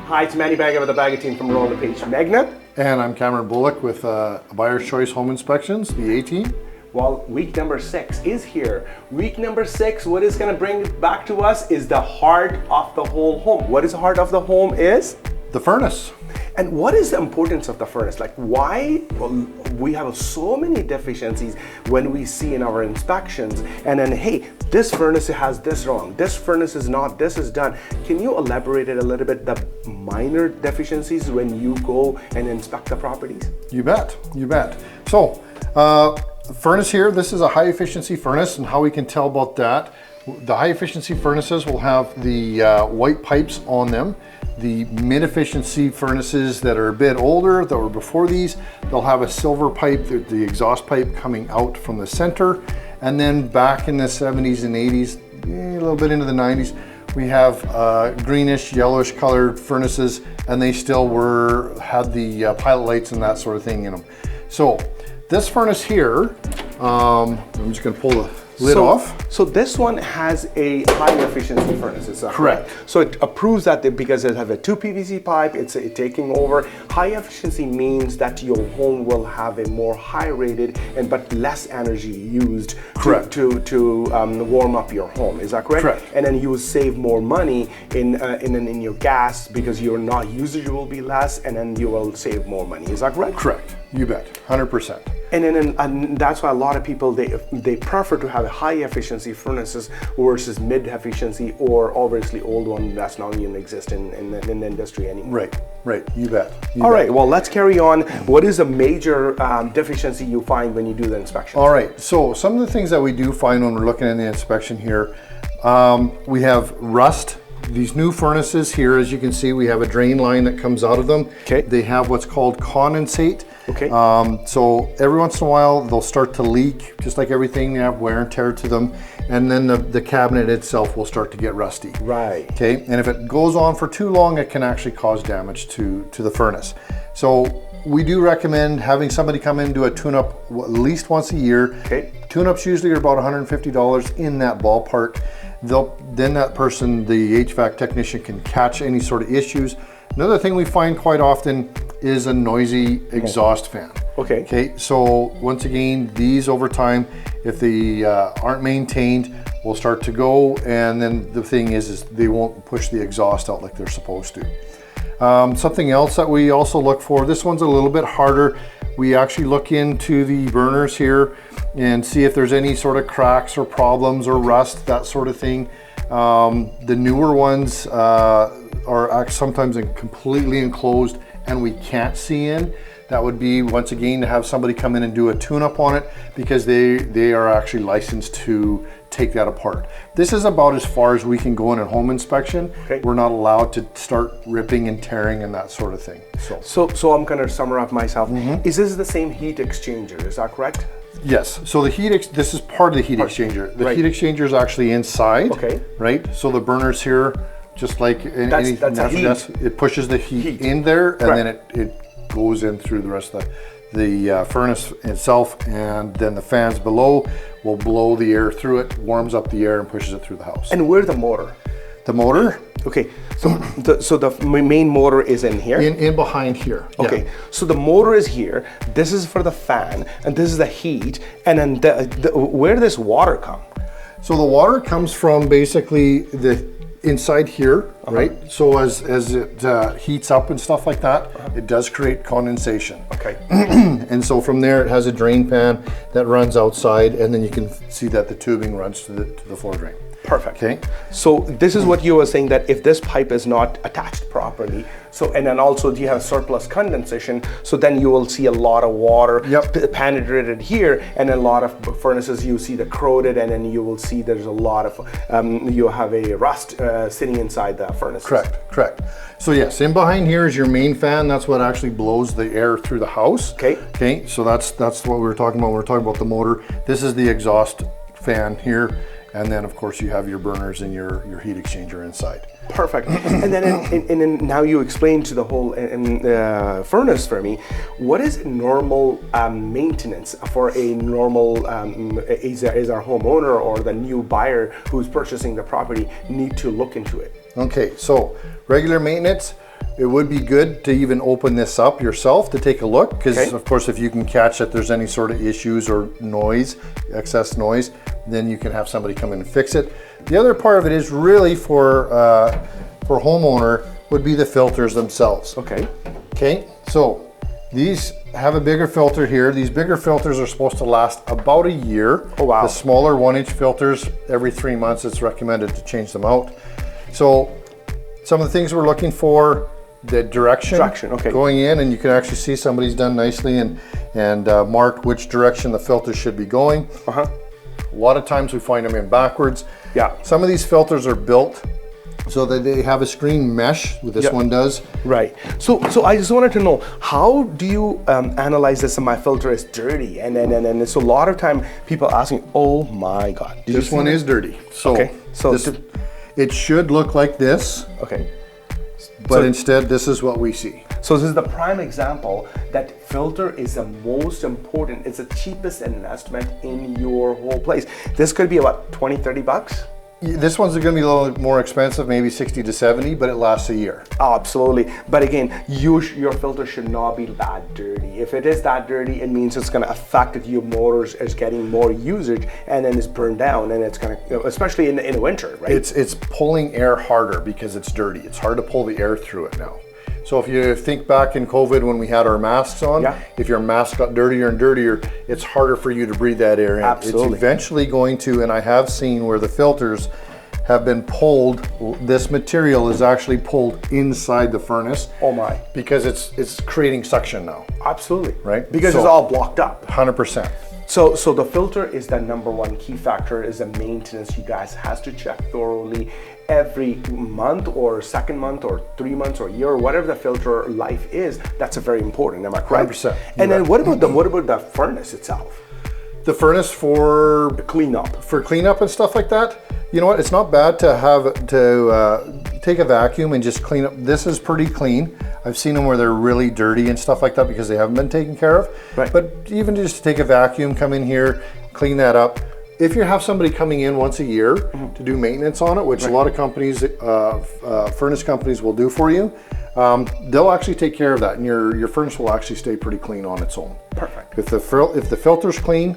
Hi, it's Manny Bagga with the Bagga team from Magna. And I'm Cameron Bullock with Buyer's Choice Home Inspections, the A team. Well, week number 6 is here. Week number 6, what is gonna bring it back to us is the heart of the whole home. What is the heart of the home is? The furnace. And what is the importance of the furnace? Like why we have so many deficiencies when we see in our inspections, and then, hey, this furnace has this wrong, this furnace is not, this is done. Can you elaborate it a little bit, the minor deficiencies when you go and inspect the properties? You bet, you bet. So, furnace here, this is a high efficiency furnace, and how we can tell about that. The high efficiency furnaces will have the white pipes on them. The mid-efficiency furnaces that are a bit older, that were before these, they'll have a silver pipe, the exhaust pipe coming out from the center. And then back in the 70s and 80s, a little bit into the 90s, we have greenish, yellowish colored furnaces, and they still had the pilot lights and that sort of thing in them. So this furnace here, I'm just gonna pull the lid off. So this one has a high efficiency furnace, is that correct? So it approves that because it has a 2 PVC pipe, it's taking over. High efficiency means that your home will have a more high rated but less energy used to warm up your home, is that correct? Correct. And then you will save more money in your gas because your not usage will be less, and then you will save more money, is that correct? Correct, you bet, 100%. And that's why a lot of people, they prefer to have high efficiency furnaces versus mid efficiency or obviously old one that's not even exist in the industry anymore. Right, you bet. All right, well, let's carry on. What is a major deficiency you find when you do the inspection? All right, so some of the things that we do find when we're looking at the inspection here, we have rust. These new furnaces here, as you can see, we have a drain line that comes out of them. Okay. They have what's called condensate. Okay. So every once in a while, they'll start to leak, just like everything. They have wear and tear to them. And then the cabinet itself will start to get rusty. Right. Okay, and if it goes on for too long, it can actually cause damage to the furnace. So we do recommend having somebody come in and do a tune-up at least once a year. Okay. Tune-ups usually are about $150 in that ballpark. Then that person, the HVAC technician, can catch any sort of issues. Another thing we find quite often is a noisy exhaust fan. Okay, so once again, these over time, if they aren't maintained, will start to go, and then the thing is they won't push the exhaust out like they're supposed to. Something else that we also look for, this one's a little bit harder. We actually look into the burners here and see if there's any sort of cracks or problems or rust, that sort of thing. The newer ones are sometimes completely enclosed and we can't see in. That would be, once again, to have somebody come in and do a tune-up on it, because they are actually licensed to take that apart. This is about as far as we can go in a home inspection. Okay. We're not allowed to start ripping and tearing and that sort of thing. So I'm gonna summarize myself. Is this the same heat exchanger, is that correct? Yes, so this is part of the heat exchanger. The heat exchanger is actually inside, right? So the burners here, just like any natural gas, it pushes the heat in there, and then it goes in through the rest of the furnace itself, and then the fans below will blow the air through it, warms up the air, and pushes it through the house. And where's the motor? The motor? Okay, so the main motor is in here? In behind here. Okay, so the motor is here, this is for the fan, and this is the heat, and then where does this water come? So the water comes from basically the inside here, right? So as it heats up and stuff like that, it does create condensation. Okay. And so from there, it has a drain pan that runs outside, and then you can see that the tubing runs to the floor drain. Perfect. Okay. So this is what you were saying, that if this pipe is not attached properly, and then also you have surplus condensation, so then you will see a lot of water penetrated here, and a lot of furnaces you see the corroded, and then you will see there's a lot of, you have a rust sitting inside the furnace. Correct. So yes, in behind here is your main fan. That's what actually blows the air through the house. Okay, so that's what we were talking about. We were talking about the motor. This is the exhaust fan here. And then of course you have your burners and your heat exchanger inside. Perfect. And then now you explained to the whole furnace for me. What is normal maintenance for a normal is our homeowner or the new buyer who's purchasing the property need to look into it? Okay, so regular maintenance. it would be good to even open this up yourself to take a look, because of course if you can catch that there's any sort of issues or noise, excess noise, then you can have somebody come in and fix it. The other part of it is really for homeowner would be the filters themselves. Okay, so these have a bigger filter here. These bigger filters are supposed to last about a year. Oh wow. The smaller 1-inch filters, every 3 months it's recommended to change them out. So some of the things we're looking for, the direction going in, and you can actually see somebody's done nicely and marked which direction the filter should be going. A lot of times we find them in backwards. Yeah. Some of these filters are built so that they have a screen mesh. This one does. Right. So I just wanted to know, how do you analyze this? My filter is dirty, and so a lot of time people asking, oh my God, this one is dirty. So it should look like this. But instead, this is what we see. So this is the prime example that filter is the most important. It's the cheapest investment in your whole place. This could be about 20, 30 bucks. This one's going to be a little more expensive, maybe 60 to 70, but it lasts a year. Oh, absolutely. But again, your filter should not be that dirty. If it is that dirty, it means it's going to affect that your motors is getting more usage, and then it's burned down, and it's going to, especially in the winter, right? It's pulling air harder because it's dirty. It's hard to pull the air through it now. So if you think back in COVID when we had our masks on, if your mask got dirtier and dirtier, it's harder for you to breathe that air in. Absolutely. It's eventually going to, and I have seen where the filters have been pulled, this material is actually pulled inside the furnace. Oh my. Because it's creating suction now. Absolutely. Right? Because it's all blocked up. 100%. So the filter is the number one key factor, is the maintenance. You guys has to check thoroughly every month or second month or 3 months or a year, or whatever the filter life is. That's very important. Am I correct? 100%. And then what about the furnace itself? The furnace for cleanup. For cleanup and stuff like that. You know what? It's not bad to have take a vacuum and just clean up. This is pretty clean. I've seen them where they're really dirty and stuff like that because they haven't been taken care of. Right. But even just take a vacuum, come in here, clean that up. If you have somebody coming in once a year to do maintenance on it, which a lot of companies, furnace companies will do for you, they'll actually take care of that, and your furnace will actually stay pretty clean on its own. Perfect. If the filter's clean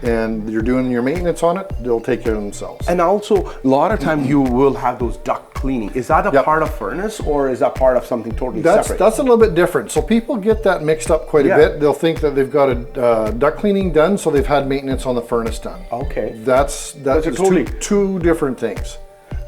and you're doing your maintenance on it, they'll take care of themselves. And also, a lot of time you will have those duct cleaning. Is that a part of furnace, or is that part of something totally separate? That's a little bit different. So people get that mixed up quite a bit. They'll think that they've got a duct cleaning done, so they've had maintenance on the furnace done. Okay. That's totally two different things.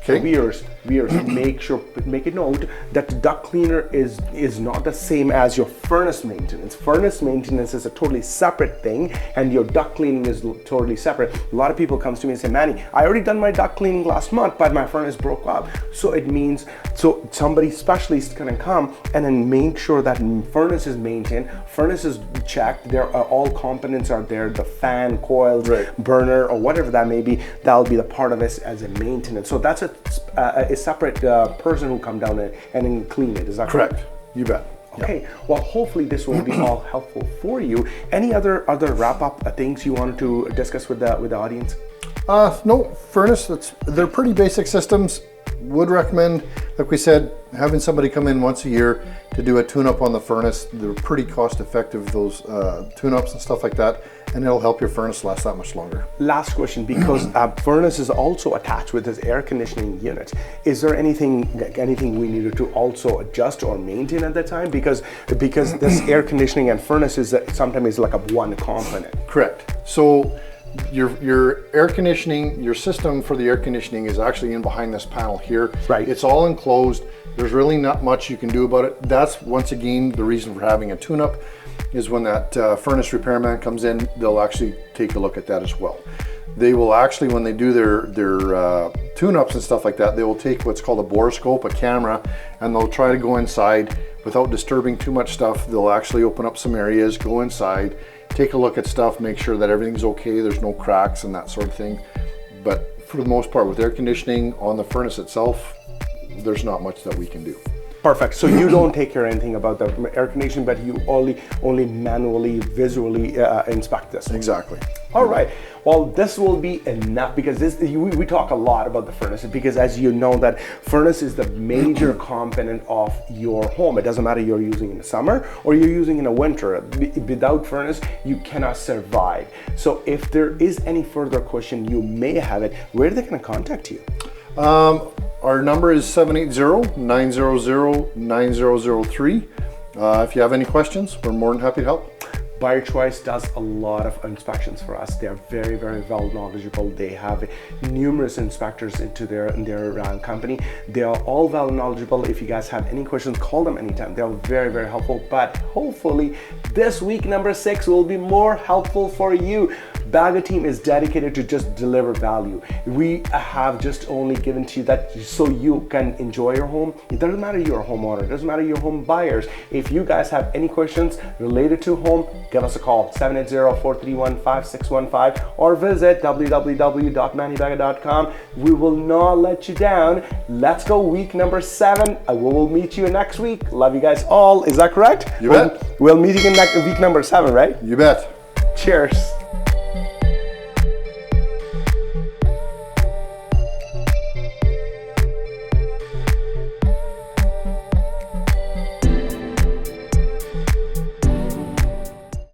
Okay. Viewers, make a note that the duct cleaner is not the same as your furnace maintenance. Furnace maintenance is a totally separate thing, and your duct cleaning is totally separate. A lot of people comes to me and say, Manny, I already done my duct cleaning last month, but my furnace broke up. So it means, somebody specialist can come and then make sure that furnace is maintained, furnace is checked, there are all components are there, the fan, coils, burner, or whatever that may be, that'll be the part of it as a maintenance. So that's a separate person who come down and then clean it. Is that correct? You bet. Okay. Well, hopefully this will be all helpful for you. Any other wrap up things you wanted to discuss with the audience? No, furnace. They're pretty basic systems. Would recommend, like we said, having somebody come in once a year to do a tune-up on the furnace. They're pretty cost effective, those tune-ups and stuff like that, and it'll help your furnace last that much longer. Last question, because furnace is also attached with this air conditioning unit. Is there anything we needed to also adjust or maintain at that time? Because this air conditioning and furnace is sometimes like a one component. Correct. So your air conditioning, your system for the air conditioning is actually in behind this panel here. Right. It's all enclosed. There's really not much you can do about it. That's once again the reason for having a tune-up, is when that furnace repairman comes in, they'll actually take a look at that as well. They will actually, when they do their tune-ups and stuff like that, they will take what's called a borescope, a camera, and they'll try to go inside without disturbing too much stuff. They'll actually open up some areas, go inside, take a look at stuff, make sure that everything's okay, there's no cracks and that sort of thing. But for the most part, with air conditioning on the furnace itself, there's not much that we can do. Perfect. So you don't take care of anything about the air conditioning, but you only manually, visually inspect this. Exactly. All right. Well, this will be enough because we talk a lot about the furnace because as you know that furnace is the major component of your home. It doesn't matter you're using in the summer or you're using in the winter. Without furnace, you cannot survive. So if there is any further question you may have it, where are they going to contact you? Our number is 780-900-9003. If you have any questions, we're more than happy to help. Buyer Choice does a lot of inspections for us. They're very, very well knowledgeable. They have numerous inspectors into their company. They are all well knowledgeable. If you guys have any questions, call them anytime. They're very, very helpful. But hopefully this week number 6 will be more helpful for you. Bagga team is dedicated to just deliver value. We have just only given to you that so you can enjoy your home. It doesn't matter you're a homeowner. It doesn't matter you're home buyers. If you guys have any questions related to home, give us a call, 780-431-5615 or visit www.manibagga.com. We will not let you down. Let's go week number 7. We will meet you next week. Love you guys all. Is that correct? You bet. We'll meet you in week number 7, right? You bet. Cheers.